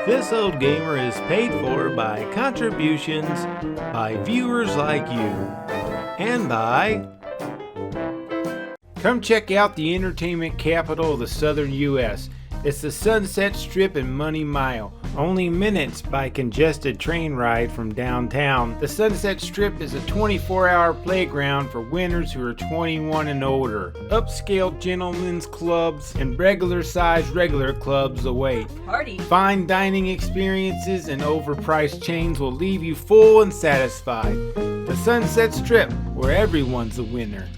This Old Gamer is paid for by contributions by viewers like you and by... Come check out the entertainment capital of the southern U.S. It's the Sunset Strip and Money Mile, only minutes by congested train ride from downtown. The Sunset Strip is a 24-hour playground for winners who are 21 and older. Upscale gentlemen's clubs and regular clubs await. Party. Fine dining experiences and overpriced chains will leave you full and satisfied. The Sunset Strip, where everyone's a winner.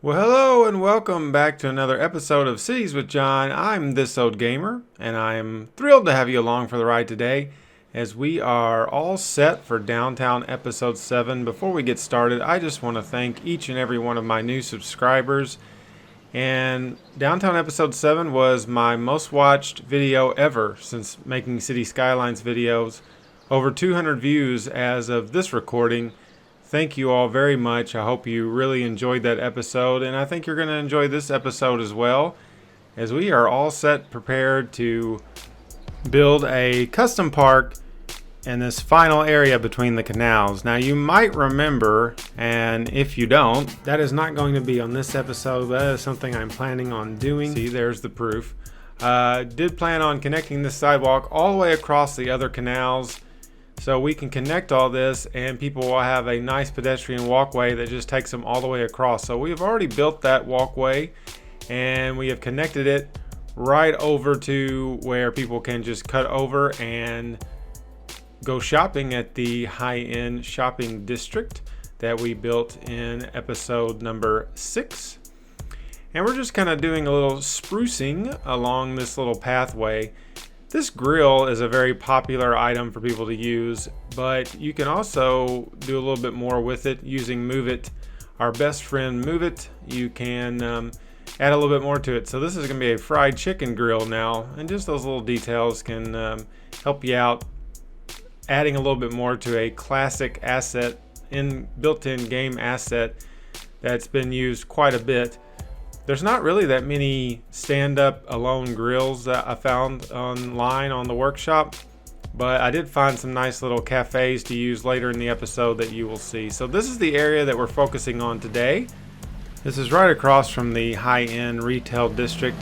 Well, hello and welcome back to another episode of Cities with John. I'm This Old Gamer, and I am thrilled to have you along for the ride today as we are all set for Downtown Episode 7. Before we get started, I just want to thank each and every one of my new subscribers. And Downtown Episode 7 was my most watched video ever since making City Skylines videos. Over 200 views as of this recording. Thank you all very much. I hope you really enjoyed that episode, and I think you're going to enjoy this episode as well, as we are all set prepared to build a custom park in this final area between the canals. Now you might remember, and if you don't, that is not going to be on this episode. That is something I'm planning on doing. See, there's the proof. Did plan on connecting this sidewalk all the way across the other canals, so we can connect all this and people will have a nice pedestrian walkway that just takes them all the way across. So we have already built that walkway and we have connected it right over to where people can just cut over and go shopping at the high-end shopping district that we built in episode number 6. And we're just kind of doing a little sprucing along this little pathway. This grill is a very popular item for people to use, but you can also do a little bit more with it using Move It, our best friend Move It. You can add a little bit more to it. So this is going to be a fried chicken grill now, and just those little details can help you out, adding a little bit more to a classic asset, built-in game asset that's been used quite a bit. There's not really that many stand-up alone grills that I found online on the workshop, but I did find some nice little cafes to use later in the episode that you will see. So this is the area that we're focusing on today. This is right across from the high-end retail district,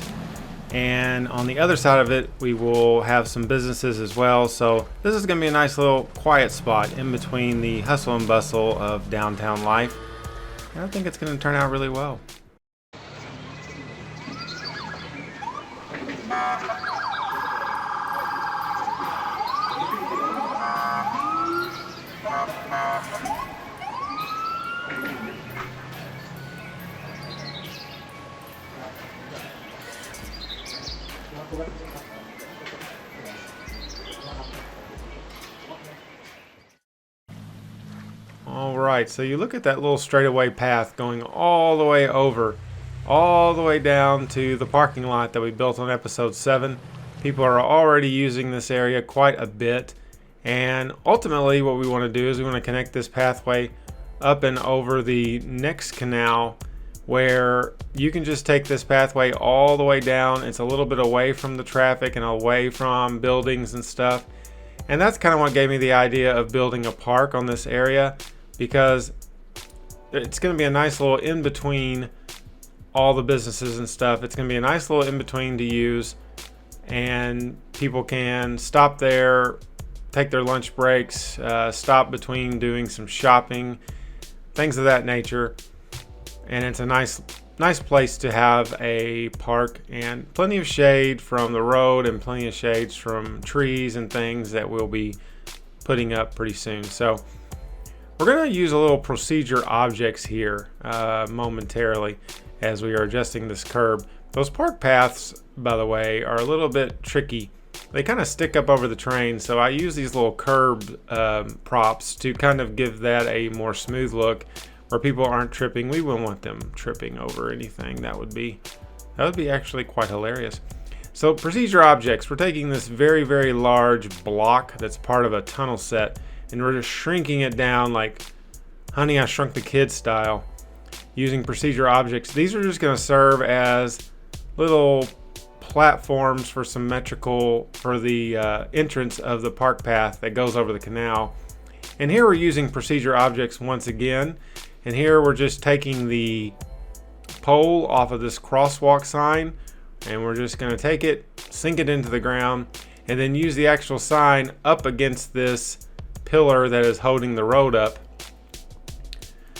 and on the other side of it we will have some businesses as well. So this is going to be a nice little quiet spot in between the hustle and bustle of downtown life, and I think it's going to turn out really well. Alright, so you look at that little straightaway path going all the way over, all the way down to the parking lot that we built on episode 7. People are already using this area quite a bit, and ultimately what we want to do is we want to connect this pathway up and over the next canal, where you can just take this pathway all the way down. It's a little bit away from the traffic and away from buildings and stuff, and that's kind of what gave me the idea of building a park on this area, because it's going to be a nice little in-between all the businesses and stuff. It's going to be a nice little in-between to use, and people can stop there, take their lunch breaks, stop between doing some shopping, things of that nature. And it's a nice nice place to have a park, and plenty of shade from the road and plenty of shades from trees and things that we'll be putting up pretty soon. So we're going to use a little procedure objects here momentarily as we are adjusting this curb. Those park paths, by the way, are a little bit tricky. They kind of stick up over the terrain, so I use these little curb props to kind of give that a more smooth look where people aren't tripping. We wouldn't want them tripping over anything. That would be actually quite hilarious. So procedure objects, we're taking this very, very large block that's part of a tunnel set, and we're just shrinking it down like Honey, I Shrunk the Kids style using procedure objects. These are just going to serve as little platforms for symmetrical for the entrance of the park path that goes over the canal. And here we're using procedure objects once again, and here we're just taking the pole off of this crosswalk sign, and we're just going to take it, sink it into the ground, and then use the actual sign up against this pillar that is holding the road up.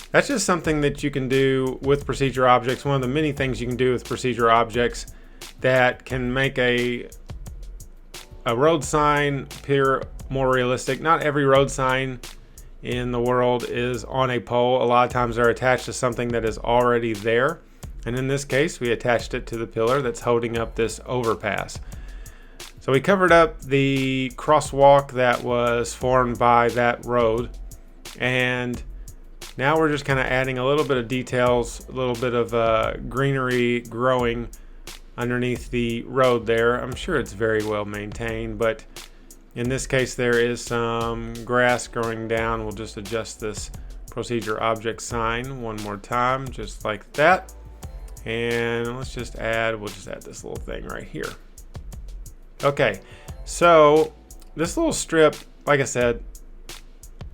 That's just something that you can do with procedure objects. One of the many things you can do with procedure objects that can make a road sign appear more realistic. Not every road sign in the world is on a pole. A lot of times they're attached to something that is already there. And in this case, we attached it to the pillar that's holding up this overpass. So we covered up the crosswalk that was formed by that road. And now we're just kind of adding a little bit of details, a little bit of greenery growing underneath the road there. I'm sure it's very well maintained, but in this case there is some grass growing down. We'll just adjust this procedure object sign one more time, just like that. And we'll just add this little thing right here. Okay, so this little strip, like I said,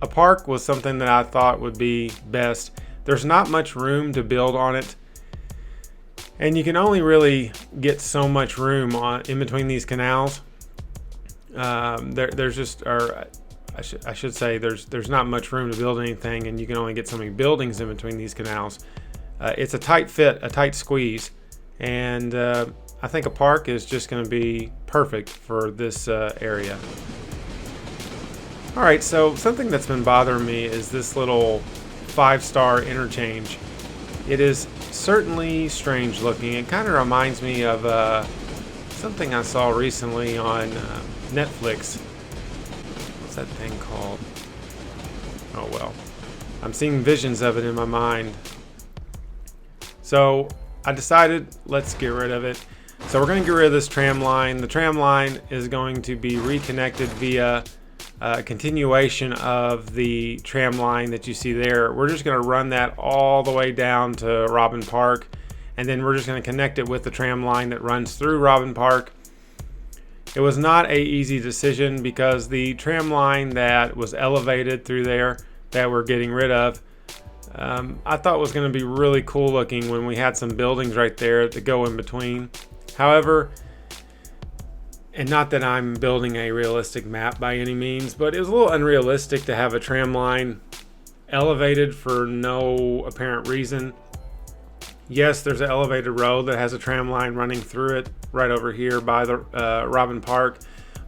a park was something that I thought would be best. There's not much room to build on it, and you can only really get so much room in between these canals. There's just, or I should say, there's not much room to build anything, and you can only get so many buildings in between these canals. It's a tight fit, a tight squeeze, and I think a park is just going to be perfect for this area. All right, so something that's been bothering me is this little 5-star interchange. It is certainly strange looking. It kind of reminds me of something I saw recently on Netflix. What's that thing called? Oh well, I'm seeing visions of it in my mind. So I decided, let's get rid of it. So we're going to get rid of this tram line. The tram line is going to be reconnected via a continuation of the tram line that you see there. We're just going to run that all the way down to Robin Park, and then we're just going to connect it with the tram line that runs through Robin Park. It was not an easy decision because the tram line that was elevated through there that we're getting rid of, I thought was going to be really cool looking when we had some buildings right there to go in between. However, and not that I'm building a realistic map by any means, but it was a little unrealistic to have a tram line elevated for no apparent reason. Yes, there's an elevated road that has a tram line running through it right over here by the Robin Park,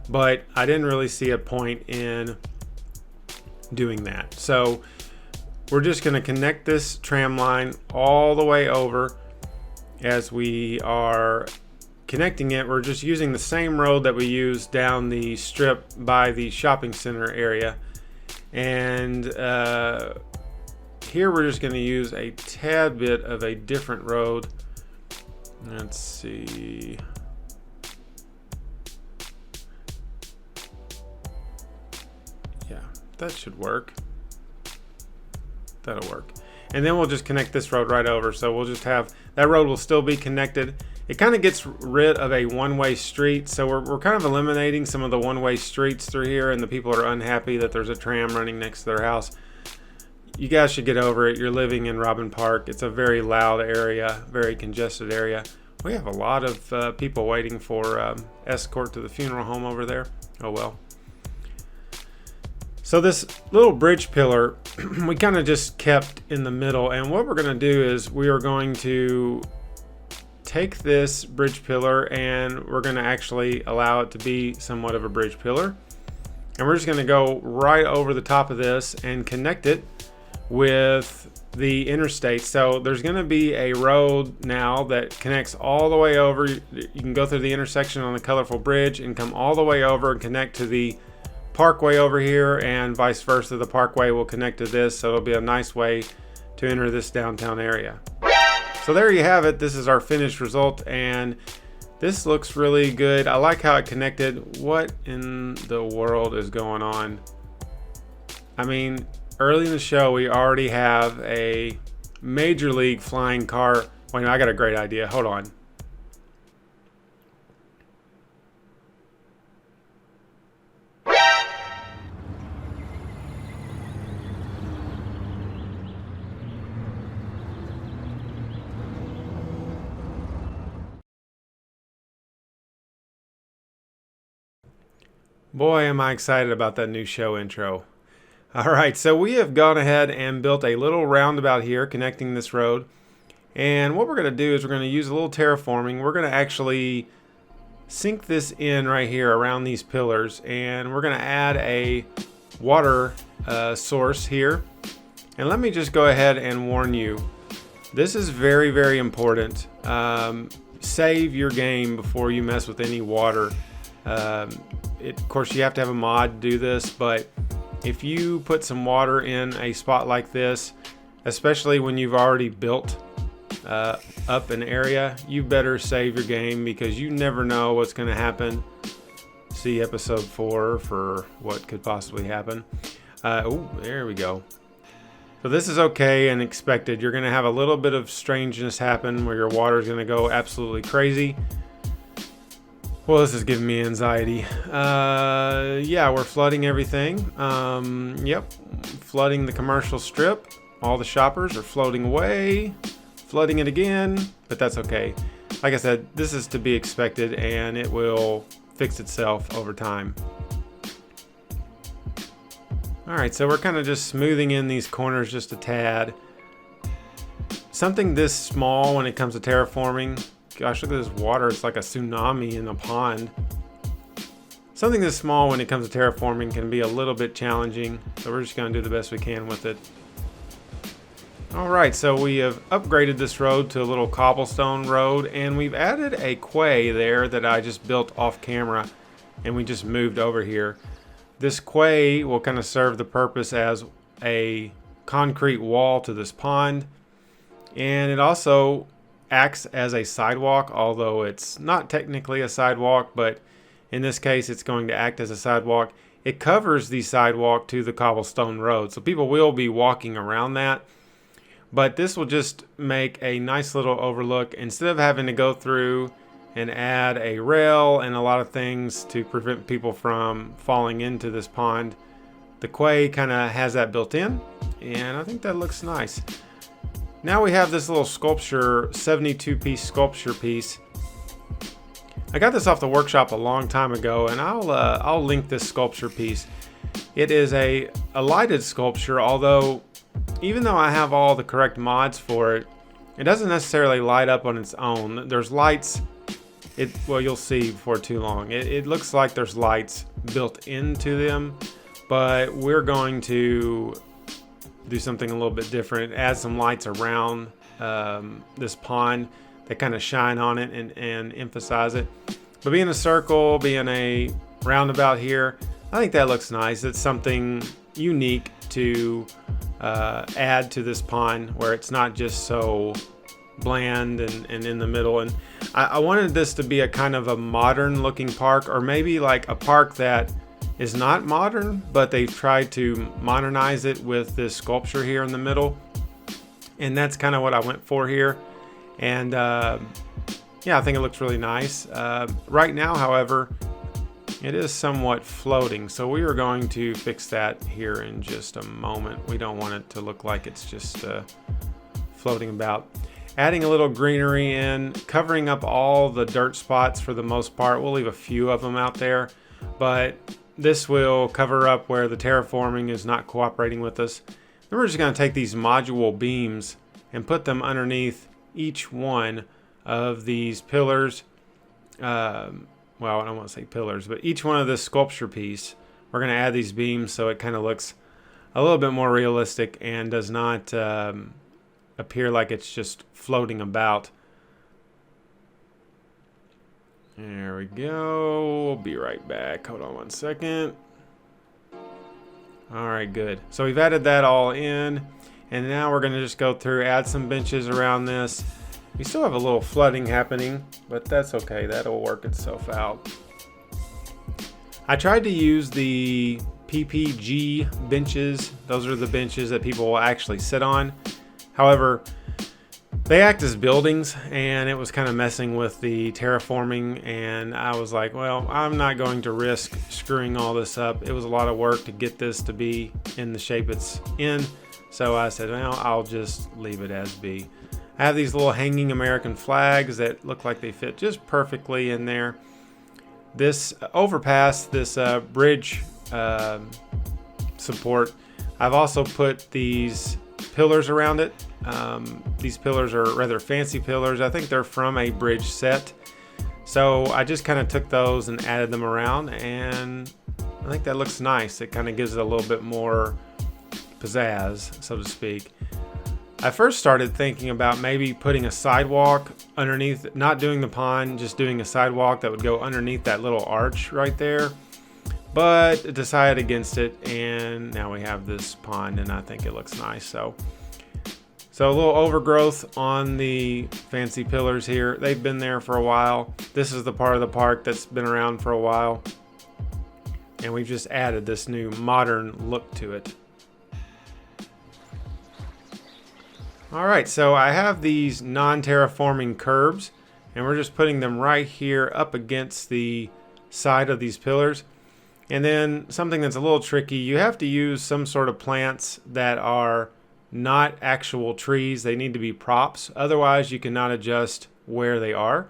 but I didn't really see a point in doing that. So we're just going to connect this tram line all the way over. As we are connecting it, we're just using the same road that we used down the strip by the shopping center area, and here we're just going to use a tad bit of a different road. Let's see. Yeah, that should work. That'll work. And then we'll just connect this road right over. So we'll just have, that road will still be connected. It kind of gets rid of a one-way street. So we're kind of eliminating some of the one-way streets through here, and the people are unhappy that there's a tram running next to their house. You guys should get over it. You're living in Robin Park. It's a very loud area, very congested area. We have a lot of people waiting for escort to the funeral home over there. Oh well. So this little bridge pillar, we kind of just kept in the middle, and what we're going to do is we are going to take this bridge pillar and we're going to actually allow it to be somewhat of a bridge pillar. And we're just going to go right over the top of this and connect it with the interstate. So there's going to be a road now that connects all the way over. You can go through the intersection on the colorful bridge and come all the way over and connect to the parkway over here, and vice versa. The parkway will connect to this, so it'll be a nice way to enter this downtown area. So there you have it. This is our finished result, and this looks really good. I like how it connected. What in the world is going on? I mean, early in the show, we already have a Major League flying car. Wait, I got a great idea. Hold on. Boy, am I excited about that new show intro. Alright, so we have gone ahead and built a little roundabout here connecting this road. And what we're going to do is we're going to use a little terraforming. We're going to actually sink this in right here around these pillars. And we're going to add a water source here. And let me just go ahead and warn you. This is very, very important. Save your game before you mess with any water. Of course, you have to have a mod to do this, but if you put some water in a spot like this, especially when you've already built up an area, you better save your game because you never know what's going to happen. See episode 4 for what could possibly happen. Oh, there we go. So this is okay and expected. You're going to have a little bit of strangeness happen where your water is going to go absolutely crazy. Well, this is giving me anxiety. Yeah, we're flooding everything. Yep, flooding the commercial strip. All the shoppers are floating away. Flooding it again, but that's okay. Like I said, this is to be expected and it will fix itself over time. Alright, so we're kind of just smoothing in these corners just a tad. Something this small when it comes to terraforming. Gosh, look at this water. It's like a tsunami in a pond. Something this small when it comes to terraforming can be a little bit challenging. So we're just going to do the best we can with it. Alright, so we have upgraded this road to a little cobblestone road. And we've added a quay there that I just built off camera. And we just moved over here. This quay will kind of serve the purpose as a concrete wall to this pond. And it also acts as a sidewalk, although it's not technically a sidewalk, but in this case it's going to act as a sidewalk. It covers the sidewalk to the cobblestone road, so people will be walking around that, but this will just make a nice little overlook instead of having to go through and add a rail and a lot of things to prevent people from falling into this pond. The quay kind of has that built in, and I think that looks nice. Now we have this little sculpture, 72-piece sculpture piece. I got this off the workshop a long time ago, and I'll link this sculpture piece. It is a lighted sculpture, although even though I have all the correct mods for it, it doesn't necessarily light up on its own. There's lights. Well, you'll see before too long. It looks like there's lights built into them, but we're going to do something a little bit different, add some lights around this pond that kind of shine on it and emphasize it. But being a circle, being a roundabout here, I think that looks nice. It's something unique to add to this pond where it's not just so bland and in the middle. And I wanted this to be a kind of a modern looking park, or maybe like a park that is not modern, but they've tried to modernize it with this sculpture here in the middle. And that's kind of what I went for here. And yeah, I think it looks really nice. Right now, however, it is somewhat floating. So we are going to fix that here in just a moment. We don't want it to look like it's just floating about. Adding a little greenery in, covering up all the dirt spots for the most part. We'll leave a few of them out there, but this will cover up where the terraforming is not cooperating with us. Then we're just going to take these module beams and put them underneath each one of these pillars. Well, I don't want to say pillars, but each one of this sculpture piece, we're going to add these beams so it kind of looks a little bit more realistic and does not appear like it's just floating about. There we go. We'll be right back. Hold on one second. All right, good. So we've added that all in, and now we're going to just go through, add some benches around this. We still have a little flooding happening, but that's okay. That'll work itself out. I tried to use the PPG benches. Those are the benches that people will actually sit on. However, they act as buildings, and it was kind of messing with the terraforming, and I was like, well, I'm not going to risk screwing all this up. It was a lot of work to get this to be in the shape it's in, so I said, well, I'll just leave it as be. I have these little hanging American flags that look like they fit just perfectly in there. This overpass, this bridge support, I've also put these pillars around it. These pillars are rather fancy pillars. I think they're from a bridge set. So I just kind of took those and added them around, and I think that looks nice. It kind of gives it a little bit more pizzazz, so to speak. I first started thinking about maybe putting a sidewalk underneath, not doing the pond, just doing a sidewalk that would go underneath that little arch right there. But decided against it, and now we have this pond, and I think it looks nice. So a little overgrowth on the fancy pillars here. They've been there for a while. This is the part of the park that's been around for a while, and we've just added this new modern look to it. All right, so I have these non-terraforming curbs, and we're just putting them right here up against the side of these pillars. And then something that's a little tricky, you have to use some sort of plants that are not actual trees. They need to be props. Otherwise, you cannot adjust where they are.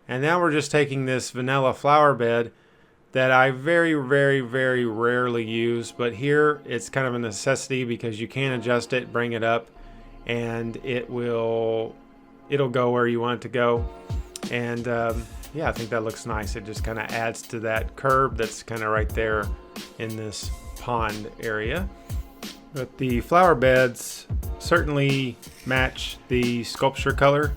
And now we're just taking this vanilla flower bed that I very, very, very rarely use. But here, it's kind of a necessity because you can adjust it, bring it up, and it'll go where you want it to go. And yeah, I think that looks nice. It just kind of adds to that curb that's kind of right there in this pond area. But the flower beds certainly match the sculpture color,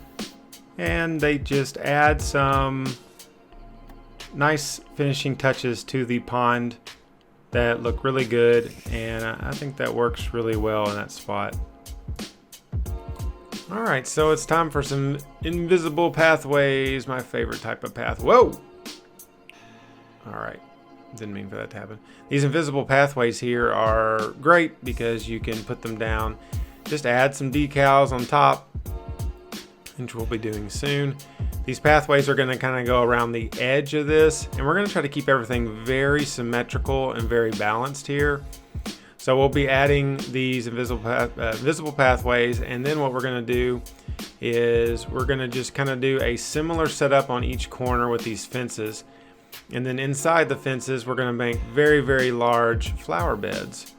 and they just add some nice finishing touches to the pond that look really good, and I think that works really well in that spot. Alright, so it's time for some invisible pathways, my favorite type of path. Whoa! Alright, didn't mean for that to happen. These invisible pathways here are great because you can put them down. Just add some decals on top, which we'll be doing soon. These pathways are going to kind of go around the edge of this, and we're going to try to keep everything very symmetrical and very balanced here. So we'll be adding these invisible pathways, and then what we're going to do is we're going to just kind of do a similar setup on each corner with these fences. And then inside the fences, we're going to make very, very large flower beds.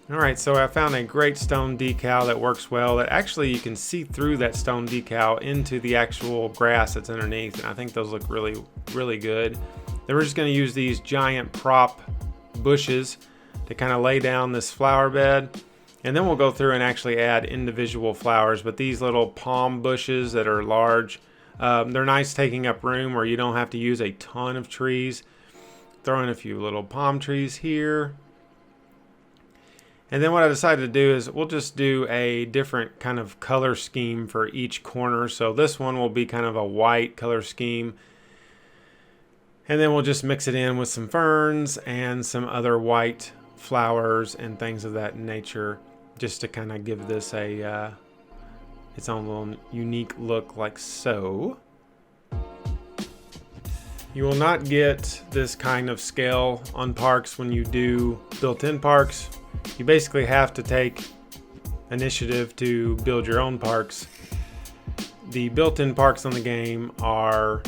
Alright, so I found a great stone decal that works well, that actually you can see through that stone decal into the actual grass that's underneath, and I think those look really, really good. Then we're just going to use these giant prop bushes to kind of lay down this flower bed, and then we'll go through and actually add individual flowers. But these little palm bushes that are large, they're nice taking up room where you don't have to use a ton of trees. Throw in a few little palm trees here. And then what I decided to do is we'll just do a different kind of color scheme for each corner. So this one will be kind of a white color scheme. And then we'll just mix it in with some ferns and some other white flowers and things of that nature, just to kind of give this a its own little unique look, like so. You will not get this kind of scale on parks when you do built-in parks. You basically have to take initiative to build your own parks. The built-in parks on the game are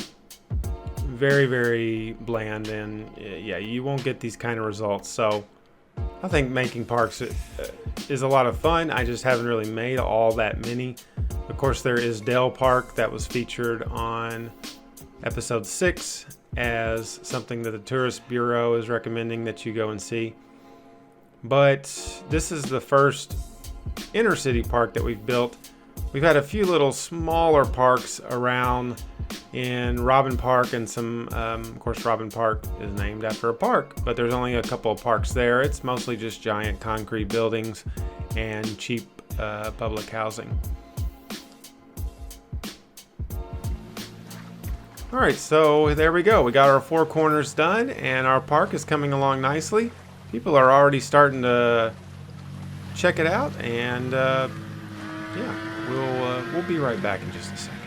very, very bland, and yeah, you won't get these kind of results. So I think making parks is a lot of fun. I just haven't really made all that many, Of course, there is Dale Park that was featured on episode 6 as something that the Tourist Bureau is recommending that you go and see. But this is the first inner city park that we've built. We've had a few little smaller parks around in Robin Park and some, of course, Robin Park is named after a park, but there's only a couple of parks there. It's mostly just giant concrete buildings and cheap public housing. All right, so there we go. We got our 4 corners done and our park is coming along nicely. People are already starting to check it out, and yeah, we'll be right back in just a second.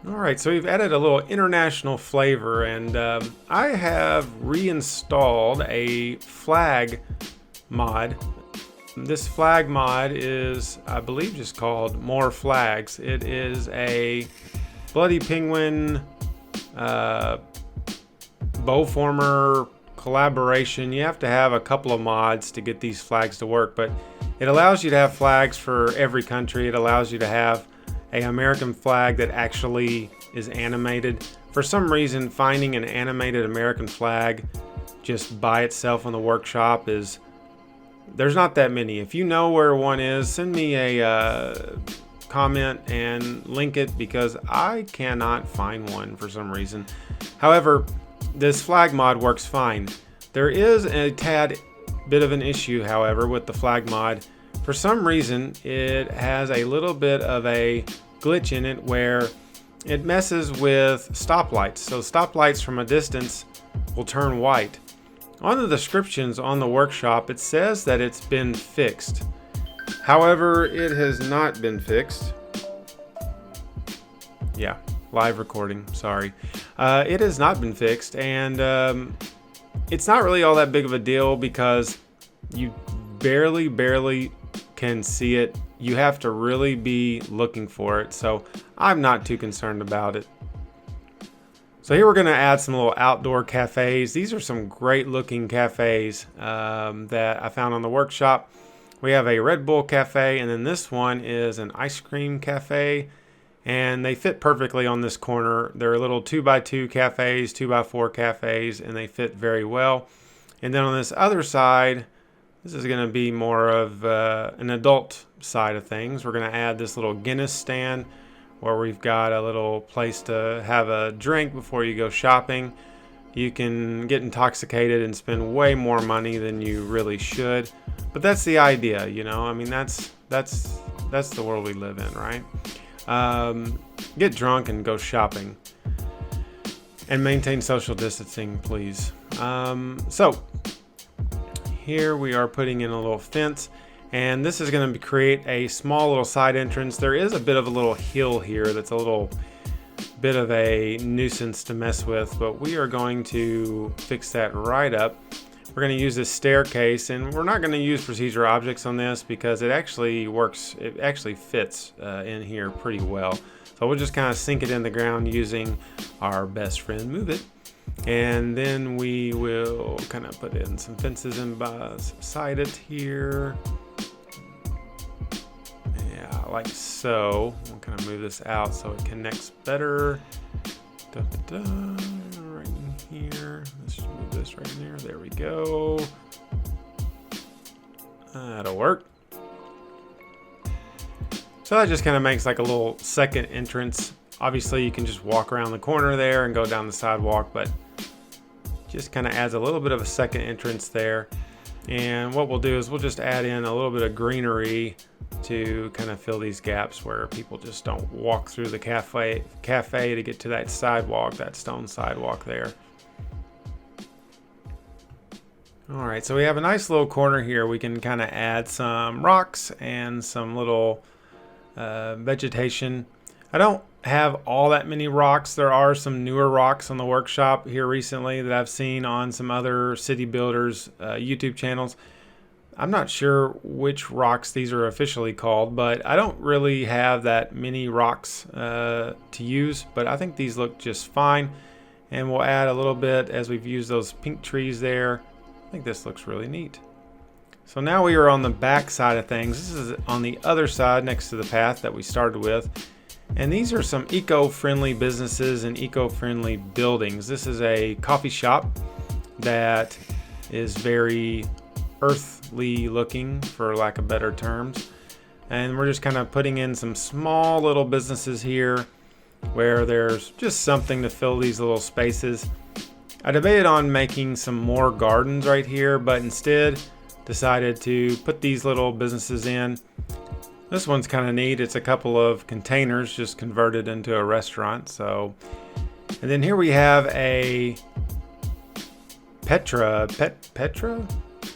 Alright, so we've added a little international flavor, and I have reinstalled a flag mod. This flag mod is, I believe, just called More Flags. It is a Bloody Penguin Bowformer collaboration. You have to have a couple of mods to get these flags to work, but it allows you to have flags for every country. It allows you to have an American flag that actually is animated. For some reason, finding an animated American flag just by itself in the workshop is, there's not that many. If you know where one is, send me a comment and link it, because I cannot find one for some reason. However, this flag mod works fine. There is a tad bit of an issue, however, with the flag mod. For some reason, it has a little bit of a glitch in it where it messes with stoplights. So stoplights from a distance will turn white. On the descriptions on the workshop, it says that it's been fixed. However, it has not been fixed. Yeah, live recording, sorry. It has not been fixed, and it's not really all that big of a deal because you barely can see it. You have to really be looking for it, so I'm not too concerned about it. So here we're going to add some little outdoor cafes. These are some great looking cafes that I found on the workshop. We have a Red Bull cafe, and then this one is an ice cream cafe, and they fit perfectly on this corner. They're little 2x2 cafes, 2x4 cafes, and they fit very well. And then on this other side, this is going to be more of an adult side of things. We're going to add this little Guinness stand where we've got a little place to have a drink before you go shopping. You can get intoxicated and spend way more money than you really should, but that's the idea, you know. I mean, that's the world we live in, right? Get drunk and go shopping, and maintain social distancing, please. So here we are putting in a little fence, and this is going to create a small little side entrance. There is a bit of a little hill here that's a little bit of a nuisance to mess with, but we are going to fix that right up. We're going to use this staircase, and we're not going to use procedure objects on this because it actually works. It actually fits in here pretty well. So we'll just kind of sink it in the ground using our best friend Move It. And then we will kind of put in some fences and beside it here. Yeah, like so. We'll kind of move this out so it connects better. Right in here. Let's just move this right in there. There we go. That'll work. So that just kind of makes like a little second entrance. Obviously, you can just walk around the corner there and go down the sidewalk, but just kind of adds a little bit of a second entrance there. And what we'll do is we'll just add in a little bit of greenery to kind of fill these gaps where people just don't walk through the cafe to get to that sidewalk, that stone sidewalk there. All right, so we have a nice little corner here. We can kind of add some rocks and some little vegetation. I don't have all that many rocks. There are some newer rocks on the workshop here recently that I've seen on some other city builders YouTube channels. I'm not sure which rocks these are officially called, but I don't really have that many rocks to use, but I think these look just fine. And we'll add a little bit as we've used those pink trees there. I think this looks really neat. So now we are on the back side of things. This is on the other side next to the path that we started with. And these are some eco-friendly businesses and eco-friendly buildings. This is a coffee shop that is very earthly looking, for lack of better terms. And we're just kind of putting in some small little businesses here where there's just something to fill these little spaces. I debated on making some more gardens right here, but instead decided to put these little businesses in. This one's kind of neat. It's a couple of containers just converted into a restaurant. And then here we have a Pet R?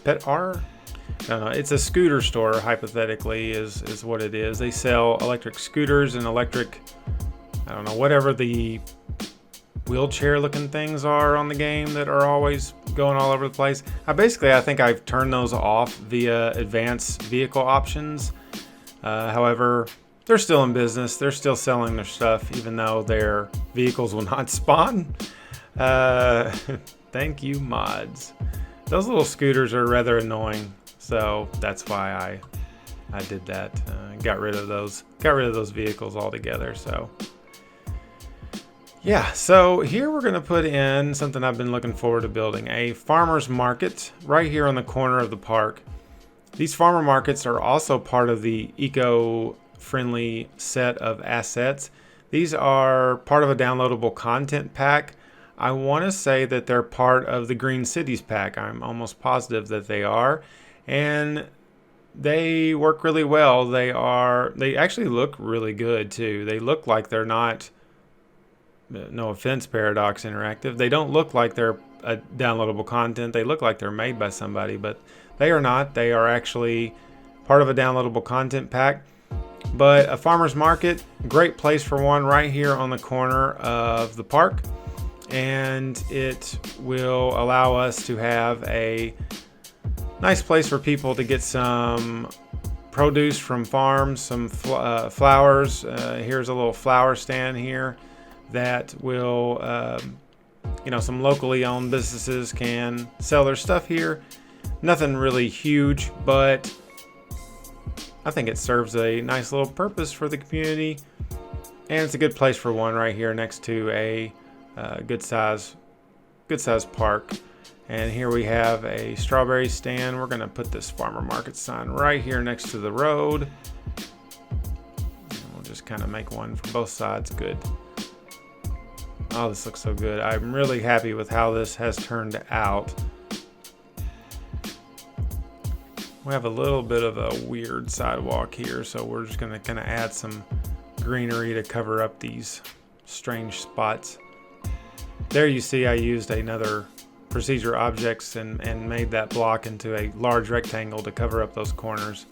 I don't know. It's a scooter store, hypothetically, is what it is. They sell electric scooters and electric, I don't know, whatever the wheelchair looking things are on the game that are always going all over the place. I think I've turned those off via advanced vehicle options. However, they're still in business. They're still selling their stuff, even though their vehicles will not spawn. Thank you, mods. Those little scooters are rather annoying, so that's why I did that. Got rid of those vehicles altogether. So yeah, so here we're going to put in something I've been looking forward to building, a farmer's market right here on the corner of the park. These farmer markets are also part of the eco-friendly set of assets. These are part of a downloadable content pack. I want to say that they're part of the Green Cities pack. I'm almost positive that they are. And they work really well. They actually look really good too. They look like they're not, no offense, Paradox Interactive, they don't look like they're downloadable content. They look like they're made by somebody, but they are not. They are actually part of a downloadable content pack. But a farmer's market, great place for one right here on the corner of the park. And it will allow us to have a nice place for people to get some produce from farms, some flowers. Here's a little flower stand here that will, some locally owned businesses can sell their stuff here. Nothing really huge, but I think it serves a nice little purpose for the community. And it's a good place for one right here next to a good size park. And here we have a strawberry stand. We're going to put this farmer market sign right here next to the road. And we'll just kind of make one for both sides. Good. Oh, this looks so good. I'm really happy with how this has turned out. We have a little bit of a weird sidewalk here, so we're just going to kind of add some greenery to cover up these strange spots. There you see I used another procedure objects and made that block into a large rectangle to cover up those corners.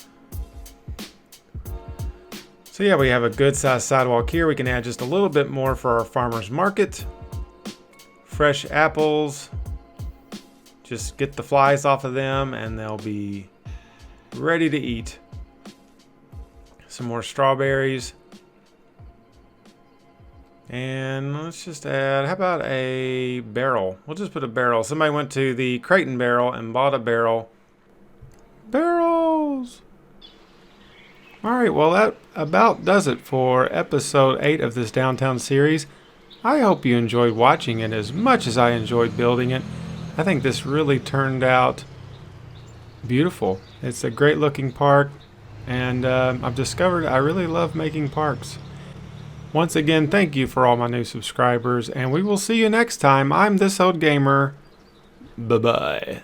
So yeah, we have a good sized sidewalk here. We can add just a little bit more for our farmer's market. Fresh apples. Just get the flies off of them and they'll be ready to eat. Some more strawberries. And let's just add, how about a barrel? We'll just put a barrel. Somebody went to the Creighton barrel and bought a barrel. Barrels! Alright, well that about does it for episode 8 of this downtown series. I hope you enjoyed watching it as much as I enjoyed building it. I think this really turned out beautiful. It's a great looking park, and I've discovered I really love making parks. Once again, thank you for all my new subscribers, and we will see you next time. I'm This Old Gamer. Bye-bye.